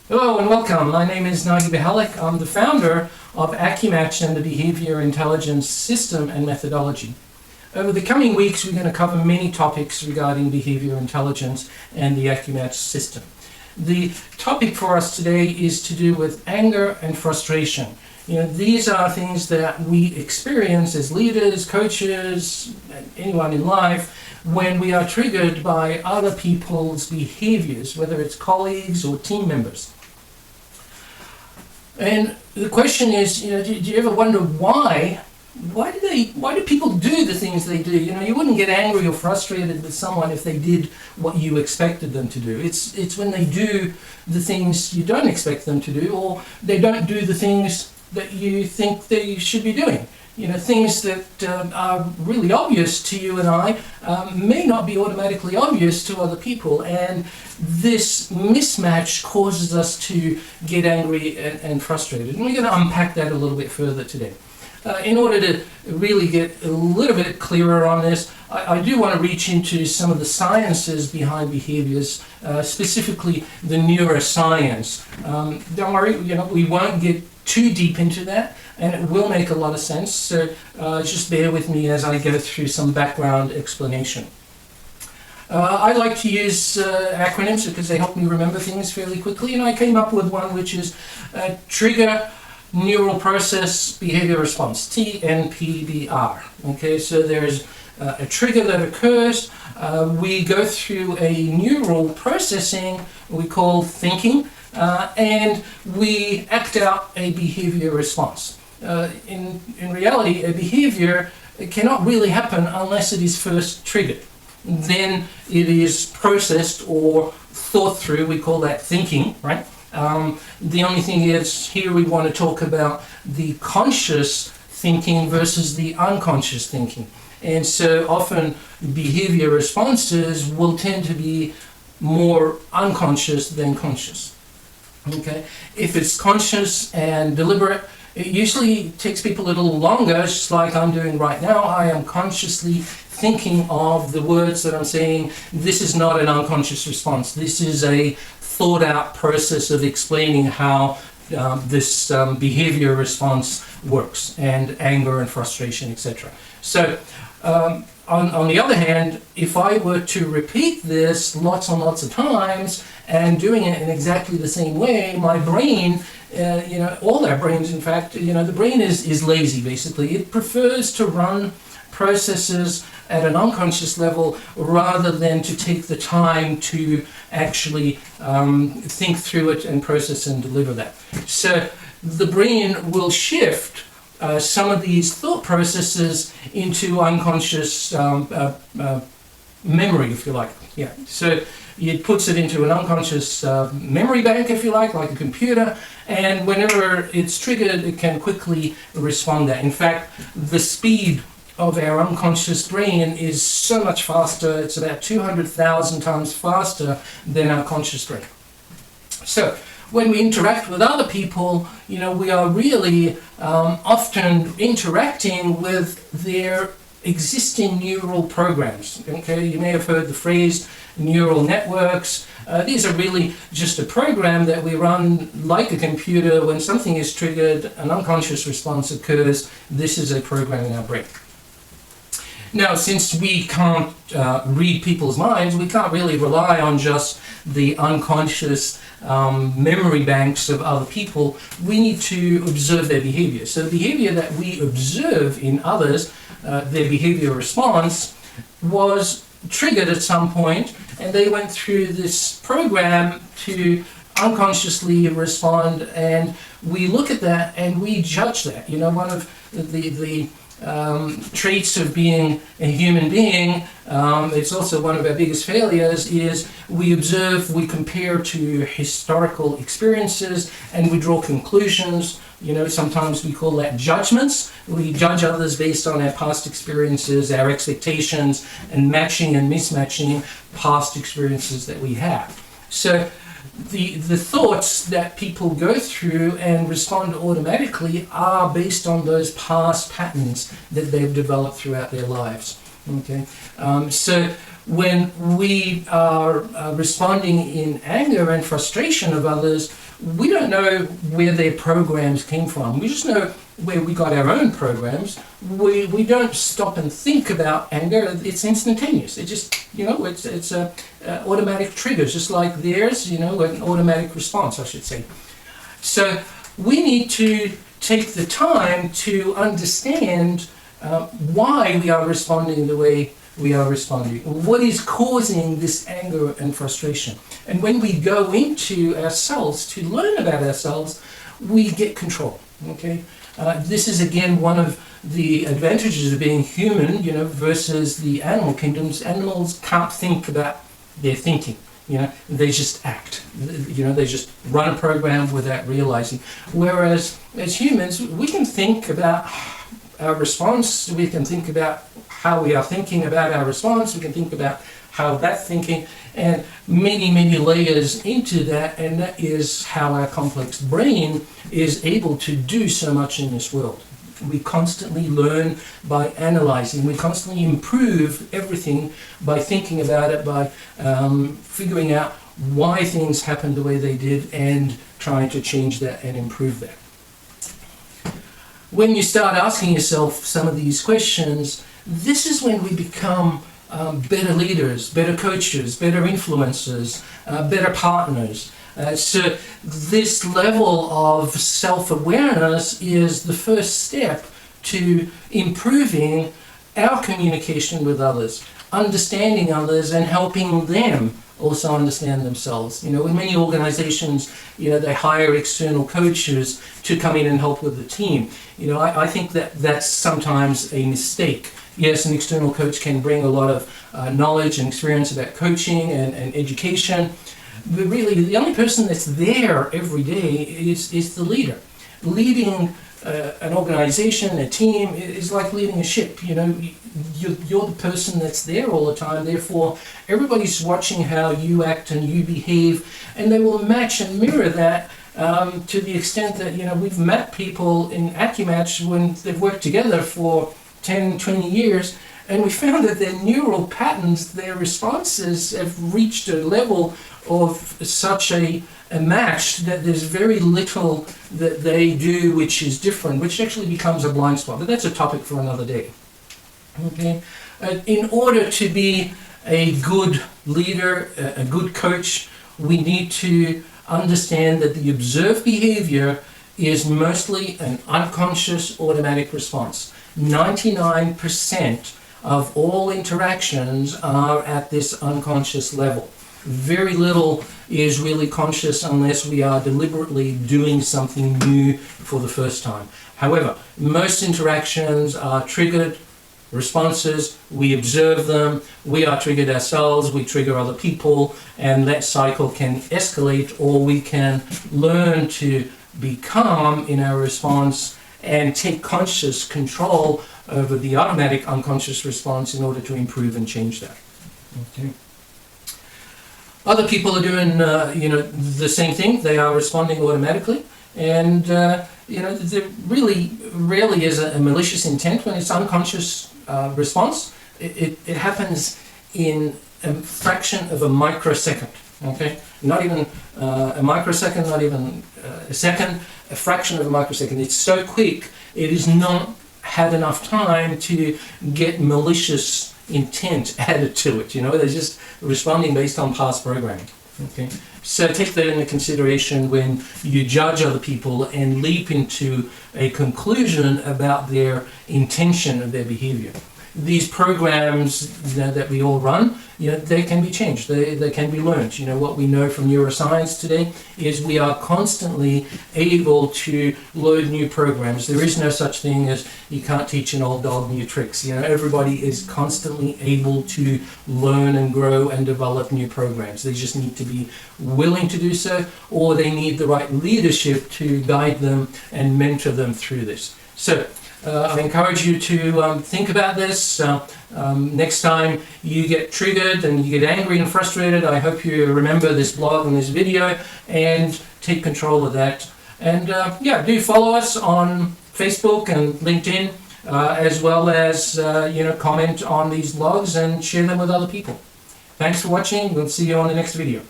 Hello and welcome. My name is Nagui. I'm the founder of AccuMatch and the Behavior Intelligence System and Methodology. Over the coming weeks, we're going to cover many topics regarding behavior intelligence and the AccuMatch system. The topic for us today is to do with anger and frustration. These are things that we experience as leaders, coaches, anyone in life, when we are triggered by other people's behaviors, whether it's colleagues or team members. And the question is, do you ever wonder why? Why do people do the things they do? You wouldn't get angry or frustrated with someone if they did what you expected them to do. It's when they do the things you don't expect them to do, or they don't do the things that you think they should be doing. Things that are really obvious to you and I may not be automatically obvious to other people, and this mismatch causes us to get angry and frustrated. And we're going to unpack that a little bit further today. In order to really get a little bit clearer on this, I do want to reach into some of the sciences behind behaviors, specifically the neuroscience. Don't worry, we won't get too deep into that, and it will make a lot of sense, so just bear with me as I go through some background explanation. I like to use acronyms because they help me remember things fairly quickly, and I came up with one which is Trigger Neural Process Behavior Response, TNPBR. Okay, so there's a trigger that occurs, we go through a neural processing we call thinking, and we act out a behavior response. In reality, a behavior cannot really happen unless it is first triggered. Then it is processed or thought through. We call that thinking, right? The only thing is, here we want to talk about the conscious thinking versus the unconscious thinking. And so often behavior responses will tend to be more unconscious than conscious. Okay, if it's conscious and deliberate, it usually takes people a little longer, just like I'm doing right now. I am consciously thinking of the words that I'm saying. This is not an unconscious response. This is a thought out process of explaining how this behavior response works, and anger and frustration, etc. So on the other hand, if I were to repeat this lots and lots of times and doing it in exactly the same way, my brain, all our brains in fact, the brain is lazy basically. It prefers to run processes at an unconscious level rather than to take the time to actually think through it and process and deliver that. So the brain will shift some of these thought processes into unconscious memory, if you like. Yeah. So it puts it into an unconscious memory bank, if you like a computer, and whenever it's triggered, it can quickly respond that. In fact, the speed of our unconscious brain is so much faster. It's about 200,000 times faster than our conscious brain. So when we interact with other people, we are really often interacting with their existing neural programs. Okay, you may have heard the phrase neural networks. These are really just a program that we run like a computer. When something is triggered, an unconscious response occurs. This is a program in our brain. Now, since we can't read people's minds, we can't really rely on just the unconscious memory banks of other people. We need to observe their behavior. So the behavior that we observe in others, their behavior response, was triggered at some point, and they went through this program to unconsciously respond, and we look at that and we judge that. One of the traits of being a human being, it's also one of our biggest failures, is we observe, we compare to historical experiences, and we draw conclusions. Sometimes we call that judgments. We judge others based on our past experiences, our expectations, and matching and mismatching past experiences that we have. So the thoughts that people go through and respond automatically are based on those past patterns that they've developed throughout their lives. Okay, so when we are responding in anger and frustration of others, we don't know where their programs came from. We just know where we got our own programs. We don't stop and think about anger. It's instantaneous. It just, it's automatic triggers, just like theirs, an automatic response, I should say. So we need to take the time to understand why we are responding the way we are responding. What is causing this anger and frustration? And when we go into ourselves to learn about ourselves, we get control. Okay, this is again one of the advantages of being human, versus the animal kingdoms. Animals can't think about their thinking. They just act. They just run a program without realizing. Whereas as humans, we can think about our response. We can think about how we are thinking about our response. We can think about how that's thinking, and many, many layers into that, and that is how our complex brain is able to do so much in this world. We constantly learn by analyzing. We constantly improve everything by thinking about it, by figuring out why things happened the way they did, and trying to change that and improve that. When you start asking yourself some of these questions, this is when we become better leaders, better coaches, better influencers, better partners. So this level of self-awareness is the first step to improving our communication with others, understanding others, and helping them also understand themselves. In many organizations, they hire external coaches to come in and help with the team. I think that's sometimes a mistake. Yes, an external coach can bring a lot of knowledge and experience about coaching and education, but really the only person that's there every day is the leader. Leading an organization, a team, is like leading a ship. You're the person that's there all the time. Therefore, everybody's watching how you act and you behave, and they will match and mirror that to the extent that, we've met people in AccuMatch when they've worked together for 10, 20 years, and we found that their neural patterns, their responses have reached a level of such a match that there's very little that they do which is different, which actually becomes a blind spot. But that's a topic for another day. Okay, in order to be a good leader, a good coach, we need to understand that the observed behavior is mostly an unconscious automatic response. 99% of all interactions are at this unconscious level. Very little is really conscious unless we are deliberately doing something new for the first time. However, most interactions are triggered responses. We observe them, we are triggered ourselves, we trigger other people, and that cycle can escalate, or we can learn to be calm in our response and take conscious control over the automatic unconscious response in order to improve and change that. Okay. Other people are doing, the same thing. They are responding automatically, and there really rarely is a malicious intent when it's unconscious response. It happens in a fraction of a microsecond. Okay, not even a microsecond, not even a second, a fraction of a microsecond. It's so quick, it is not had enough time to get malicious intent added to it. They're just responding based on past programming. Okay, so take that into consideration when you judge other people and leap into a conclusion about their intention of their behavior. These programs that we all run, they can be changed. They can be learned. What we know from neuroscience today is we are constantly able to load new programs. There is no such thing as you can't teach an old dog new tricks. Everybody is constantly able to learn and grow and develop new programs. They just need to be willing to do so, or they need the right leadership to guide them and mentor them through this. So I encourage you to think about this. Next time you get triggered and you get angry and frustrated, I hope you remember this blog and this video and take control of that. And do follow us on Facebook and LinkedIn, as well as comment on these blogs and share them with other people. Thanks for watching. We'll see you on the next video.